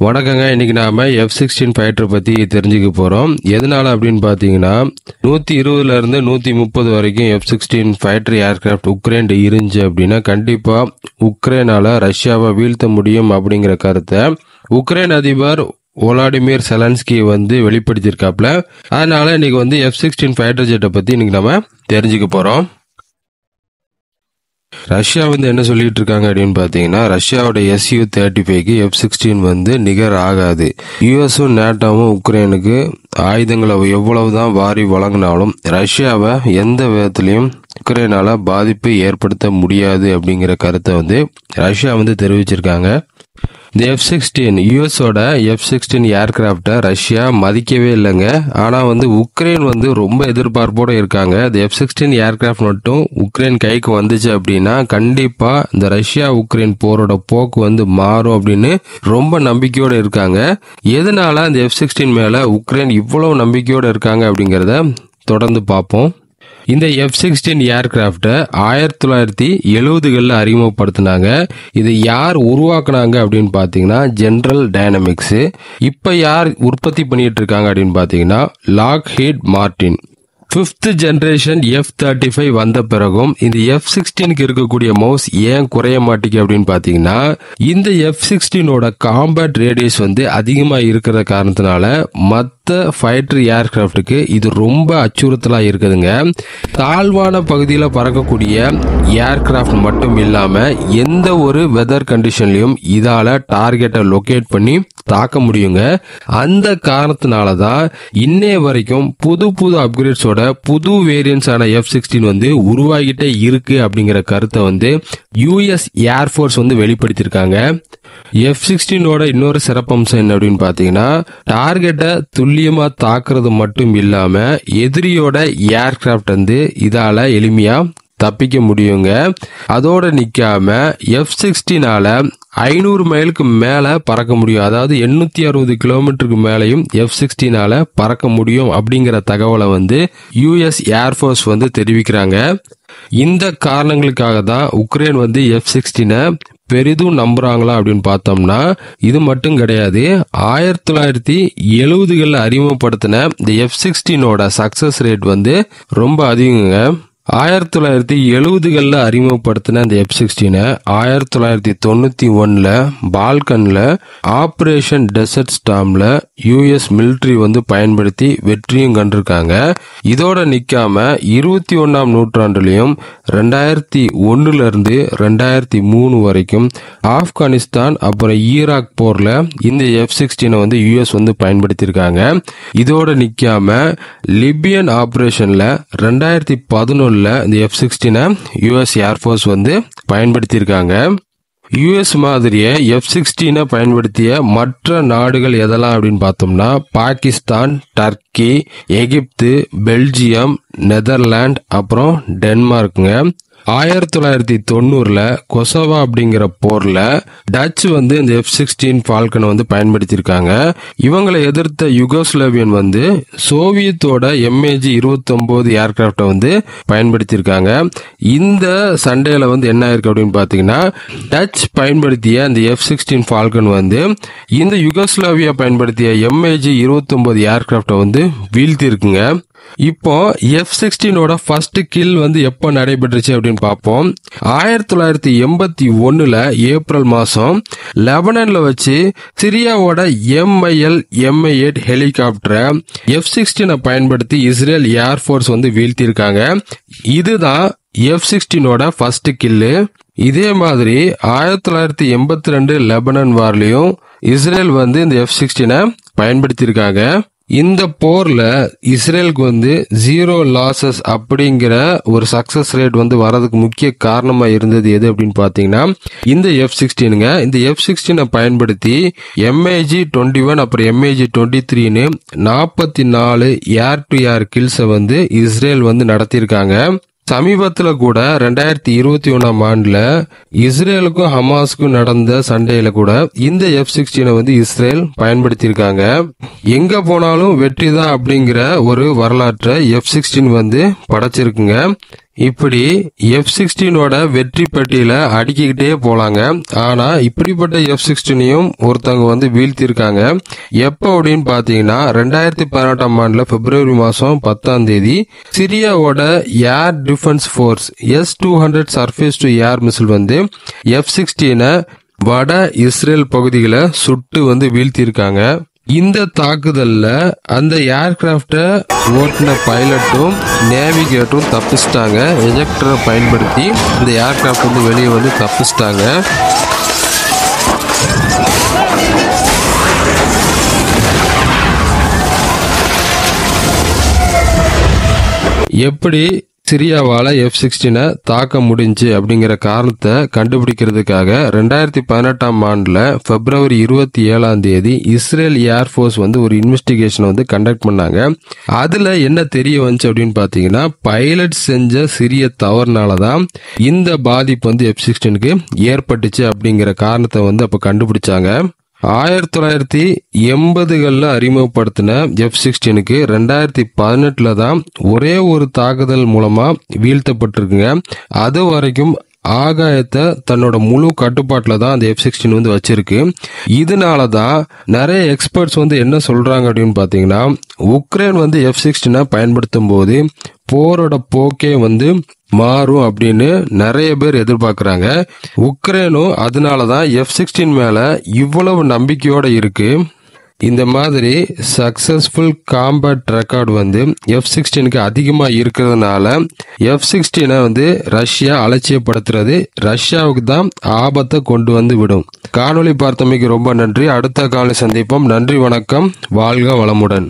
வணக்கங்க. இன்னைக்கு நாம F-16 ஃபைட்டர் பத்தி தெரிஞ்சுக்க போறோம். எதனால அப்படின்னு பாத்தீங்கன்னா 120ல இருந்து 130 வரைக்கும் F-16 ஃபைட்டர் ஏர்கிராஃப்ட் உக்ரைன் இருந்துச்சு அப்படின்னா கண்டிப்பா உக்ரைனால ரஷ்யாவை வீழ்த்த முடியும் அப்படிங்கிற கருத்தை உக்ரைன் அதிபர் வோலாடிமிர் செலன்ஸ்கி வெளிப்படுத்தியிருக்காப்ல. அதனால இன்னைக்கு F-16 ஃபைட்டர் ஜெட்டை பத்தி இன்னைக்கு நம்ம தெரிஞ்சுக்க போறோம். ரஷ்யா என்ன சொல்லிட்டு இருக்காங்க அப்படின்னு பாத்தீங்கன்னா ரஷ்யாவோட Su-35க்கு F-16 நிகர் ஆகாது. யுஎஸும் நேட்டோவும் உக்ரைனுக்கு ஆயுதங்களை எவ்வளவுதான் வாரி வழங்கினாலும் ரஷ்யாவை எந்த விதத்திலையும் உக்ரைனால பாதிப்பு ஏற்படுத்த முடியாது அப்படிங்கிற கருத்தை ரஷ்யா தெரிவிச்சிருக்காங்க. இந்த F-16 யுஎஸோட F-16 ஏர்கிராப்டை ரஷ்யா மதிக்கவே இல்லைங்க. ஆனா உக்ரைன் ரொம்ப எதிர்பார்ப்போட இருக்காங்க. இந்த F-16 ஏர்கிராப்ட் மட்டும் உக்ரைன் கைக்கு வந்துச்சு அப்படின்னா கண்டிப்பா இந்த ரஷ்யா உக்ரைன் போரோட போக்கு மாறும் அப்படின்னு ரொம்ப நம்பிக்கையோட இருக்காங்க. எதனால இந்த F-16 மேல உக்ரைன் இவ்வளவு நம்பிக்கையோட இருக்காங்க அப்படிங்கறத தொடர்ந்து பார்ப்போம். இந்த F-16 ஏர்கிராப்டை 1970களில் அறிமுகப்படுத்தினாங்க. இதை யார் உருவாக்குனாங்க அப்படின்னு பாத்தீங்கன்னா ஜெனரல் டைனமிக்ஸ். இப்ப யார் உற்பத்தி பண்ணிட்டு இருக்காங்க அப்படின்னு பாத்தீங்கன்னா Lockheed Martin. 5th generation F-35 வந்த பிறகும் இந்த F-16க்கு இருக்கக்கூடிய மவுஸ் ஏன் குறைய மாட்டேங்குது அப்படின்னு பாத்தீங்கன்னா இந்த F-16ஓட காம்பேட் ரேடியஸ் அதிகமா இருக்கிற காரணத்தினால மற்ற ஃபைட்டர் ஏர்கிராஃப்டுக்கு இது ரொம்ப அச்சுறுத்தலா இருக்குதுங்க. தாழ்வான பகுதியில பறக்கக்கூடிய ஏர்கிராஃப்ட் மட்டும் இல்லாம எந்த ஒரு வெதர் கண்டிஷன்லயும் இதால டார்கெட்டை லொகேட் பண்ணி தாக்க முடியுங்க. அந்த காரணத்தினாலதான் இன்னைய வரைக்கும் புது அப்கிரேட்ஸோட புது வேரியன்ட்ஸான F-16 உருவாகிட்டே இருக்கு அப்படிங்கிற கருத்தை யுஎஸ் ஏர்ஃபோர்ஸ் வெளிப்படுத்தியிருக்காங்க. F-16ஓட இன்னொரு சிறப்பம்சம் என்ன அப்படின்னு பாத்தீங்கன்னா டார்கெட்டை துல்லியமா தாக்குறது மட்டும் இல்லாம எதிரியோட ஏர்கிராஃப்ட் இதால எளிமையா தப்பிக்க முடியுங்க. அதோட நிக்காம F-16ஆல 500 மைலுக்கு மேல பறக்க முடியும். அதாவது 860 கிலோமீட்டருக்கு மேலையும் F-16ஆல பறக்க முடியும் அப்படிங்கிற தகவலை யுஎஸ் ஏர்ஃபோர்ஸ் தெரிவிக்கிறாங்க. இந்த காரணங்களுக்காக தான் உக்ரைன் F-16 பெரிதும் நம்புறாங்களா அப்படின்னு பார்த்தோம்னா இது மட்டும் கிடையாது. 1970களில் அறிமுகப்படுத்தின இந்த F-16ஓட சக்சஸ் ரேட் ரொம்ப அதிகங்க. 1970களில் அறிமுகப்படுத்தின இந்த F-16 1991ல பால்கன்ல ஆபரேஷன் டெசர்ட் ஸ்டார்ம்ல யுஎஸ் மிலிட்டரி பயன்படுத்தி வெற்றியும் கண்டிருக்காங்க. இதோட நிக்காம 21ஆம் நூற்றாண்டுலயும் 2001ல இருந்து 2003 வரைக்கும் ஆப்கானிஸ்தான் அப்புறம் ஈராக் போர்ல இந்த F-16 யுஎஸ் பயன்படுத்தியிருக்காங்க. இதோட நிக்காம லிபியன் ஆபரேஷன்ல 2011 இந்த F-16 யுஎஸ் ஏர்ஃபோர்ஸ் பயன்படுத்தியிருக்காங்க. யுஎஸ் மாதிரியே F-16 பயன்படுத்திய மற்ற நாடுகள் எதெல்லாம் அப்படின்னு பார்த்தோம்னா பாகிஸ்தான், டர்க்கி, எகிப்து, பெல்ஜியம், நெதர்லாந்து அப்புறம் டென்மார்க்குங்க. 1990ல கொசோவா அப்படிங்கிற போர்ல டச் இந்த F-16 ஃபால்கன் பயன்படுத்தியிருக்காங்க. இவங்களை எதிர்த்த யுகோஸ்லாவியன் சோவியத்தோட MiG-29 ஏர்கிராப்டை பயன்படுத்தியிருக்காங்க. இந்த சண்டையில என்ன ஆயிருக்கு அப்படின்னு பாத்தீங்கன்னா டச் பயன்படுத்திய அந்த F-16 ஃபால்கன் இந்த யுகோஸ்லாவியா பயன்படுத்திய MiG-29 ஏர்கிராப்டை வீழ்த்தி இருக்குங்க. இப்போ F-16ஓட ஃபர்ஸ்ட் கில் எப்ப நடைபெற்றுச்சு அப்படின்னு பார்ப்போம். 1981ல ஏப்ரல் மாசம் லெபனான்ல வச்சு சிரியாவோட MiL-Mi-8 ஹெலிகாப்டரை F-16 பயன்படுத்தி இஸ்ரேல் ஏர்ஃபோர்ஸ் வீழ்த்தி இருக்காங்க. இதுதான் F-16ஓட ஃபர்ஸ்ட் கில்லு. இதே மாதிரி 1982 லெபனான் வார்லயும் இஸ்ரேல் இந்த F-16 பயன்படுத்தி இருக்காங்க. இந்த போர்ல இஸ்ரேலுக்கு 0 லாசஸ் அப்படிங்கிற ஒரு சக்சஸ் ரேட் வரதுக்கு முக்கிய காரணமா இருந்தது எது அப்படின்னு பாத்தீங்கன்னா இந்த F-16ங்க. இந்த F-16 பயன்படுத்தி MiG-21 அப்புறம் MiG-23ன்னு 44 ஏர் டு ஏர் கில்ஸை இஸ்ரேல் நடத்தியிருக்காங்க. சமீபத்துல கூட 2021ஆம் ஆண்டுல இஸ்ரேலுக்கும் ஹமாஸுக்கும் நடந்த சண்டையில கூட இந்த F-16 இஸ்ரேல் பயன்படுத்தியிருக்காங்க. எங்க போனாலும் வெற்றிதான் அப்படிங்கிற ஒரு வரலாற்றை F-16 படைச்சிருக்குங்க. இப்படி F-16 வெற்றி பட்டியல அடுக்கிக்கிட்டே போலாங்க. ஆனா இப்படிப்பட்ட F-16 ஒருத்தவங்க வந்து வீழ்த்திருக்காங்க. எப்ப அப்படின்னு பாத்தீங்கன்னா 2018ஆம் ஆண்டுல பிப்ரவரி மாசம் 10ஆம் தேதி சிரியாவோட air defence force S-200 surface to air missile வந்து F-16 வட இஸ்ரேல் பகுதிகளை சுட்டு வந்து வீழ்த்திருக்காங்க. இந்த தாக்குதல்ல அந்த ஏர்கிராப்ட ஓட்டுன பைலட்டும் நேவிகேட்டரும் தப்பிச்சிட்டாங்க. எஜெக்டரை பயன்படுத்தி இந்த ஏர்கிராப்ட் வந்து வெளியே வந்து தப்பிச்சிட்டாங்க. எப்படி சிரியாவால F-16 தாக்க முடிஞ்சு அப்படிங்கிற காரணத்தை கண்டுபிடிக்கிறதுக்காக 2018ஆம் ஆண்டுல பிப்ரவரி 27ஆம் தேதி இஸ்ரேல் ஏர்போர்ஸ் வந்து ஒரு இன்வெஸ்டிகேஷன் வந்து கண்டக்ட் பண்ணாங்க. அதுல என்ன தெரிய வந்துச்சு அப்படின்னு பாத்தீங்கன்னா, பைலட் செஞ்ச சிறிய தவறுனாலதான் இந்த பாதிப்பு வந்து F-16க்கு ஏற்பட்டுச்சு அப்படிங்கிற காரணத்தை வந்து அப்ப கண்டுபிடிச்சாங்க. 1980களில் அறிமுகப்படுத்தின F-16க்கு 2018 தான் ஒரே ஒரு தாக்குதல் மூலமா வீழ்த்தப்பட்டிருக்குங்க. அது வரைக்கும் ஆகாயத்தை தன்னோட முழு கட்டுப்பாட்டுல தான் அந்த F-16 வந்து வச்சிருக்கு. இதனாலதான் நிறைய எக்ஸ்பர்ட்ஸ் வந்து என்ன சொல்றாங்க அப்படின்னு பாத்தீங்கன்னா, உக்ரைன் வந்து F-16 பயன்படுத்தும் போது போரோட போக்கே வந்து மாறும் அப்படின்னு நிறைய பேர் எதிர்பார்க்கறாங்க. உக்ரைனும் அதனாலதான் F-16 மேல இவ்வளவு நம்பிக்கையோட இருக்கு. இந்த மாதிரி சக்சஸ்ஃபுல் காம்பேட் ரெக்கார்டு வந்து F-16க்கு அதிகமா இருக்கிறதுனால F-16 வந்து ரஷ்யா அலட்சியப்படுத்துறது ரஷ்யாவுக்கு தான் ஆபத்தை கொண்டு வந்து விடும். காணொளி பார்த்தமைக்கு ரொம்ப நன்றி. அடுத்த காணொளி சந்திப்போம். நன்றி, வணக்கம், வாழ்க வளமுடன்.